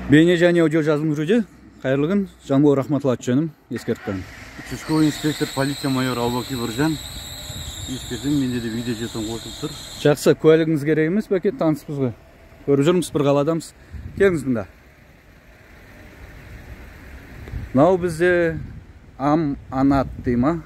Бейне және аудио жазылым жүруде. Қайырлы күн, Жанбол Рахматулла жөнім, ескерттім. Участковый инспектор полиция майор Албаки Біржан. Ескердім, менде де видео жетен қосылып тұр. Жақсы, куәлігіңіз керек емес, бәке, таныспыз ғой. Көріп жүрміз, бір қаладамыз. Келіңіз мұнда. Мынау бізде аманат дей ма?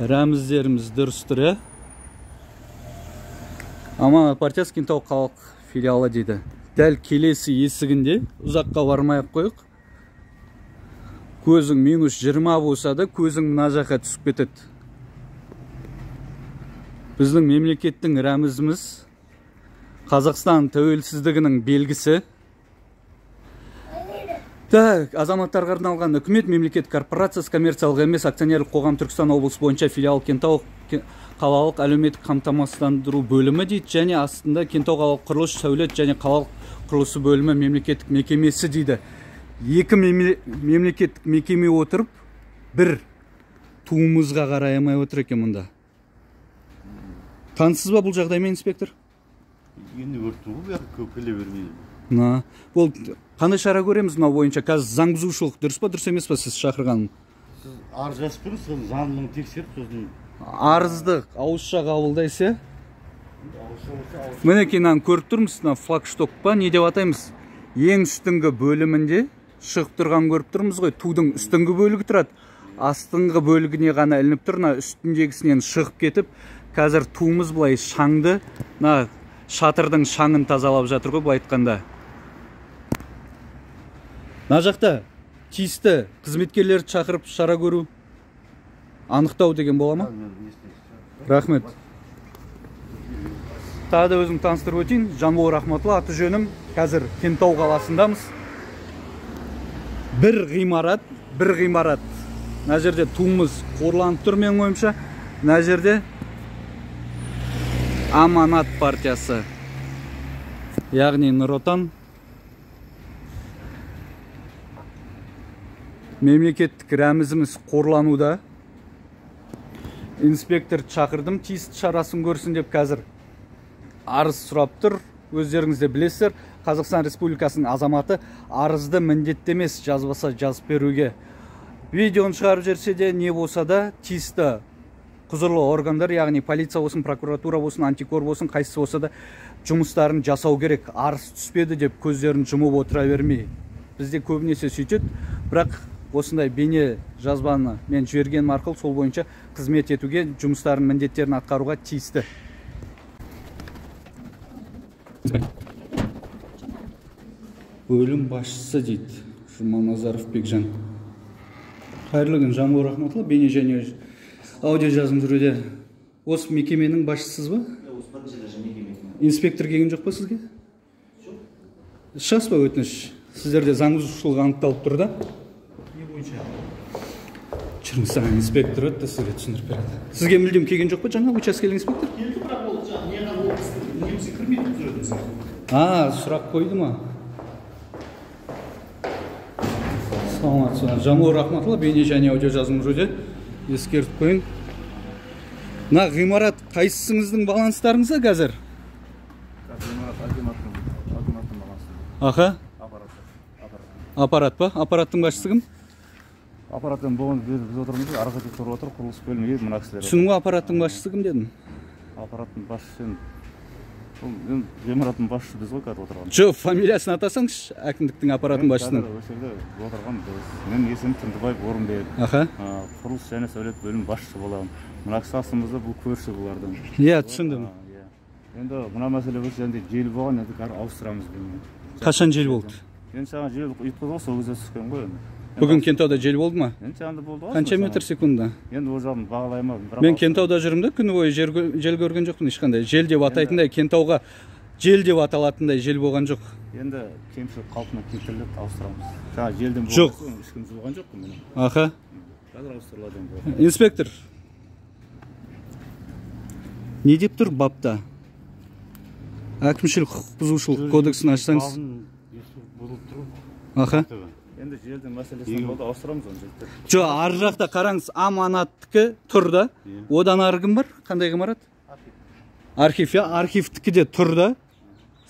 Рәміздеріміз дұрыстыр, Аманат партиясы Кентау қалалық филиалы дейді. Дәл келесі есігінде ұзаққа бармай-ақ қойық. Көзің минус 20 болса да, көзің мына жаққа түсіп кетеді. Біздің мемлекеттің рәмізіміз Қазақстан тәуелсіздігінің белгісі. Так, азаматтарға арналған үкімет мемлекет корпорациясы коммерциялық емес акционерлік қоғам Түркістан облысы бойынша филиал Кентау қалалық әлеуметтік қамтамасыздандыру бөлімі дейді, және астында Кентау қалалық құрылыс сәулет және қалалық құрылысы бөлімі мемлекеттік мекемесі дейді. Екі мемлекеттік мекеме отырып, бір туымызға қараймай отыр екен мұнда. Танысыз ба бұл жағдаймен, инспектор? Енді өртті бұл көпіле бермейді. Бұл қандай шара көреміз мынау бойынша? Қазір заң бұзушылық дұрыс па, дұрыс емес па сіз шақырғаным? Сіз арыз жазып беріңіз, сосын заңдылығын тексеріп, сосын арызды ауызша қабылдайсыз. Мінекей көріп тұрмыз, флагшток па, не деп атаймыз? Ең үстіңгі бөлімінде шығып тұрған көріп тұрмыз ғой. Тудың үстіңгі бөлігі тұрады. Астыңғы бөлігіне ғана ілініп тұр, үстіндегісінен шығып кетіп, қазір туымыз былай шаңды, шатырдың шаңын тазалап жатыр ғой, былай айтқанда. Мына жақта тиісті қызметкерлерді шақырып шара көру, анықтау деген бола ма? Рахмет. Тағы да өзім таныстырып өтейін. Жанбол Рахматулла, аты жөнім. Қазір Кентау қаласындамыз. Бір ғимарат. Мына жерде туымыз қорланып тұр менің ойымша. Мына жерде Аманат партиясы, яғни Нұр Отан. Мемлекеттік рәмізіміз қорлануда. Инспектор шақырдым, тиісті шарасын көрсін деп қазір арыз сұрап тұр. Өздеріңіз де білесіздер, Қазақстан Республикасының азаматы арызды міндеттемес, жазбаса жазып беруге. Видеоны шығарып жерсе де, не болса да тиісті құзырлы органдар, яғни полиция болсын, прокуратура болсын, антикор болсын, қайсысы болса да жұмыстарын жасау керек. Арыз түспеді деп көздерін жұмып отыра бермей. Бізде көбінесе сөйтеді, бірақ осындай бейне жазбаны мен жібергенім арқылы сол бойынша қызмет етуге, жұмыстарын, міндеттерін атқаруға тиісті. Бөлім басшысы дейді, Жұманазаров Бекжан. Қайырлы күн, Жанбол Рахматулла, бейне және аудио жазым жүруде. Осы мекеменің басшысыз ба? Осы бірінші даже мекеменің. Инспектор келген жоқ па сізге? Жоқ. Шығасыз ба өтініш? Сіздерде заң бұзушылық анықталып тұр да? Не бойынша? Жүріңіз, инспектор өтті, сізге түсіндіріп береді. Сізге мүлдем келген жоқ па жаңа учаскелік инспектор? Келді, бірақ ол неға немесе кірмейді жүреді. Сұрақ қойды ма? Саламатсыз. Жанбол Рахматулла, бейне және аудио жазым жүруде. Ескертіп қойын. Мына ғимарат қайсыңыздың баланстарыңызда қазір? акиматтың балансы. Аха? Аппарат па? Аппараттың басшысы кім? Аппараттың болғанды біз отырмыз, арғы кетіп тұрып отыр, құрылыс бөлімі еді, мына кісілер. Түсінуге аппараттың басшысы кім дедің? Аппараттың басшысы ғимараттың басшысы біз ғой қазір отырған. Жоқ, фамилиясын атасаңыз, әкімдіктің аппараттың басшысының. Өсерде отырған біз. Мен есімім Тындыбаев Орынбек. Аха. Құрылыс және сәулет бөлім басшысы боламын. Мына кісі астымызда бұл көрші бұлардан. Иә, түсіндім. Енді мына мәселе өте енді жел болған, енді қазір ауыстырамыз бұны. Қашан жел болды? Енді саған жел ұйытқы сол кезде түскен ғой енді. Бүгін Кентауда жел болды ма? Енді сағанда болды ғой. Қанша метр секундда? Енді ол жағын бағалаймадым. Мен Кентауда жүрмді, күні бойы жел көрген жоқпын ешқандай. Жел деп атайтындай, Кентауға жел деп аталатындай жел болған жоқ. Енді кемшілік қалпына келтіріліп ауыстырамыз. Жаңа желден жоқ. Ешкім болған жоқ қой. Аха. Қазір ауыстырылады. Инспектор. Не деп тұр бапта? Әкімшілік құқық бұзушылық кодексін ашсаңыз. Аха. Енді желдің мәселесі болды, ауыстырамыз оны жігіттер. Жоқ, ар жақта қараңыз, Аманаттікі тұр да. Одан ары кім бар? Қандай ғимарат? Архив, архивтікі де тұр да.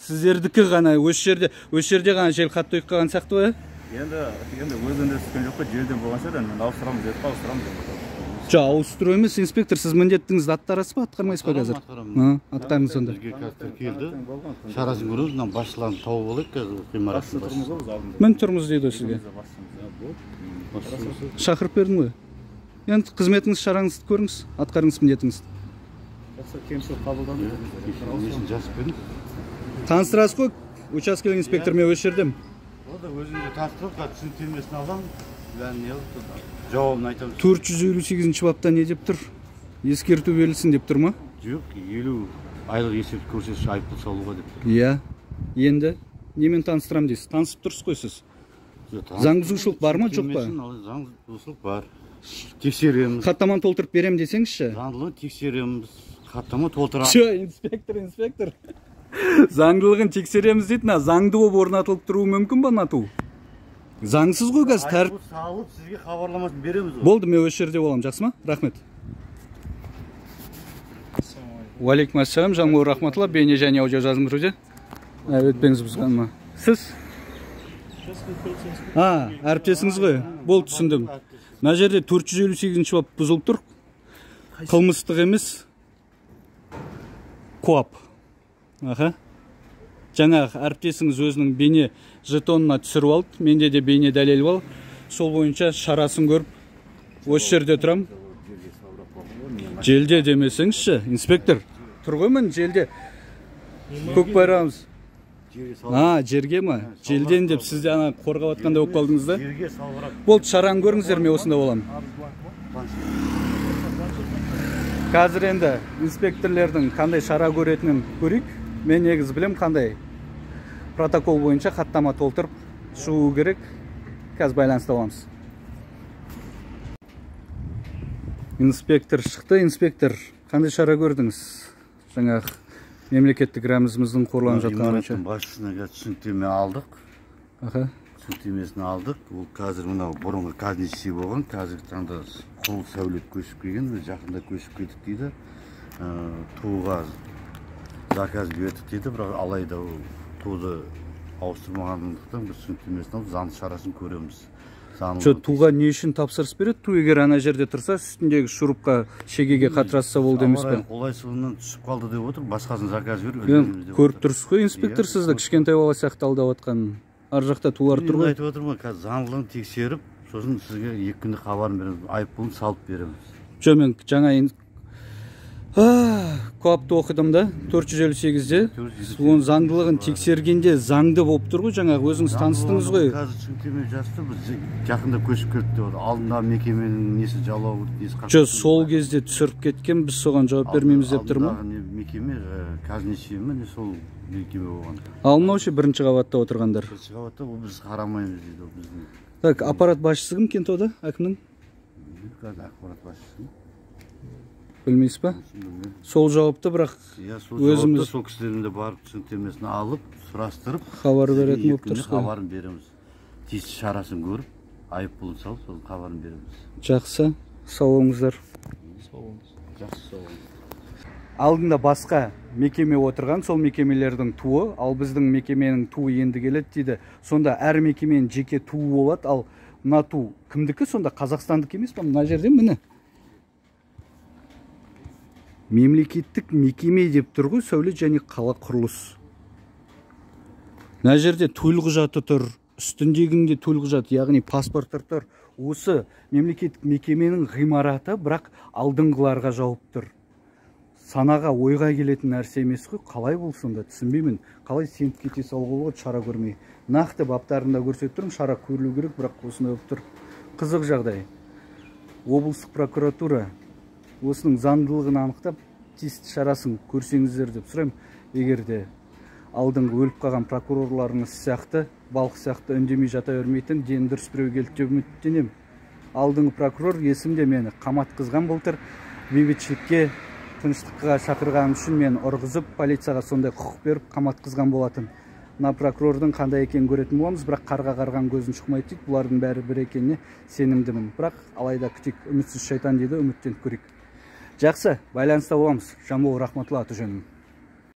Сіздердікі ғана өз жерде ғана жел қатты ойып қалған сияқты ғой. Енді өзінде түскен жоқ па, желден болған шығар, мен ауыстырамыз деді, ауыстырамыз. Жоқ, ауыстыру емес, инспектор, сіз міндеттіңізді атқарасыз ба, атқармайсыз ба қазір? Атқарыңыз сонда. Бізге қазір келді, шарасын көреміз, мына басшыларын тауып алайық қазір ғимараттың басшысы. Мін тұрмыз дейді сізге. Шақырып бердім ғой. Енді қызметіңіз, шараңызды көріңіз, атқарыңыз міндетіңізді. Несін жазып бердің? Таныстырасыз ғой, учаскелік инспектор мен өз жердем. Өзімді таныстырып, түсініктемесін алам, жауабын айтамыз. 458 бапта не деп тұр? Ескерту берілсін деп тұр ма? Жоқ, 50 айлық есеп көрсетші айыппұл салуға деп тұр. Иә, енді немен таныстырам дейсіз? Танысып тұрсыз ғой сіз. Заңбұзушылық бар ма, жоқ па? Заңбұзушылық бар. Тексереміз. Хаттаманы толтырып берем десеңізші. Заңдылығын тексереміз. Хаттама толтырамыз. Инспектор. Заңдылығын тексереміз дейді, заңды болып орнатылып тұруы мүмкін ба нату? Заңсыз ғой қазір тәртіп салып, сізге хабарламасын береміз. Болды, мен өз жерде боламын, жақсы ма? Рахмет. Уалейкум ассалам, Жанмауыр Рахматулла, бейне және аудио жазым жүруде. Өтпеңіз бұзған ма? Сіз? Әріптесіңіз ғой? Болды, түсіндім. Мына жерде 458 бап бұзылып тұр. Қылмыстық емес. КОАП. Жаңағы әріптесіңіз өзінің бейне жетонына түсіріп алды, менде де бейне дәлел бар. Сол бойынша шарасын көріп, осы жерде тұрам. Желде демесеңізші, инспектор. Тұр ғой мен желде. Көк байрағымыз. Жерге ма? Желден деп сізде қорғап атқанда болып қалдыңыз да? Болды, шараны көріңіздер, мен осында боламын. Қазір енді инспекторлердің қандай шара көретінін көрейік. Мен негіз білем қандай протокол бойынша хаттама толтырып шығу керек. Қазір байланыста боламыз. Инспектор шықты. Инспектор, қандай шара көрдіңіз? Жаңағы мемлекеттік рәмізіміздің қорланып жатқаны бойынша. Басшысына түсініктеме алдық. Түсініктемесін алдық. Ол қазір мынау бұрынғы казничий болған, қазіргі таңда құрыл сәулет көшіп келген, жақында көшіп кетіп дейді. Туға заказ бердік дейді, бірақ алайда туды ауыстырмағандықтан біз түсініктемесін алып, заңды шарасын көреміз. Туға не үшін тапсырыс береді? Ту егер ана жерде тұрса, үстіндегі шурупқа, шегеге қатырасса болды емес пе? Қолайсыздығынан түсіп қалды деп отыр, басқасын заказ беріп. Көріп тұрсыз ғой, инспектор сізді кішкентай бала сияқты алдап отқан. Ар жақта тулар тұр ғой. Айтып отырмын, қазір заңдылығын тексеріп, сосын сізге 2 күнде хабарын береміз, айыппұлын салып береміз. Жоқ, мен жаңа КОАПты оқыдым да, 458-де. Оның заңдылығын тексергенде заңды болып тұр ғой, жаңағы өзіңіз таныстыңыз ғой. Қазір түсініктеме жазды, біз жақында көшіп кетті деп отыр. Алдында мекеменің несі жалауы, несі қақсы. Жоқ, сол кезде түсіріп кеткен, біз соған жауап бермейміз деп тұр ма? Алдындағы мекеме казничий ме, не сол мекеме болған. Ал мынау ше бірінші қабатта отырғандар. Бірінші қабатта ол біз қарамаймыз дейді, ол біздің. Так, аппарат басшысы кім Кентауда, әкімнің? Қазір аппарат басшысы. Білмейсіз ба? Сол жауапты, бірақ өзіміз сол кісілерінде барып түсініктемесін алып, сұрастырып, хабар беретін болып тұрсыз ғой. Хабарын береміз. Тиісті шарасын көріп, айыппұлын салып, сол хабарын береміз. Жақсы, сау болыңыздар. Жақсы, сау болыңыз. Алдында басқа мекеме отырған, сол мекемелердің туы, ал біздің мекеменің туы енді келеді дейді. Сонда әр мекеменің жеке туы болады, ал мына ту кімдікі? Сонда қазақстандық емес па? Мына жерде міне. Мемлекеттік мекеме деп тұр ғой, сәулет және қала құрылыс. Мына жерде төлқұжаты тұр, үстіндегінде төлқұжаты, яғни паспорттар тұр. Осы мемлекеттік мекеменің ғимараты, бірақ алдыңғыларға жауып тұр. Санаға, ойға келетін нәрсе емес қой, қалай болсын да түсінбеймін. Қалай сеніп кете салуға болады, шара көрмей. Нақты баптарында көрсетіп тұрмын, шара көрілу керек, бірақ осындай болып тұр. Қызық жағдай. Облыстық прокуратура осының заңдылығын анықтап, тиісті шарасын көрсеңіздер деп сұраймын. Егер де алдыңғы өліп қалған прокурорларыңыз сияқты, балық сияқты үндемей жата бермейтін, дені дұрыс біреу келді деп үміттенемін. Алдыңғы прокурор есімде мені қаматқызған былтыр, бейбітшілікке, тыныштыққа шақырғаным үшін мені ұрғызып, полицияға сондай құқық беріп қаматқызған болатын. Мына прокурордың қандай екенін көретін боламыз, бірақ қарға қарған көзін шықмайды дейді. Бұлардың бәрі бір екеніне сенімдімін. Бірақ алайда күтейік, үмітсіз шайтан дейді, үміттеніп көрейік. Жақсы, байланыста боламыз. Жанмауыр Рахматулла аты жөнім.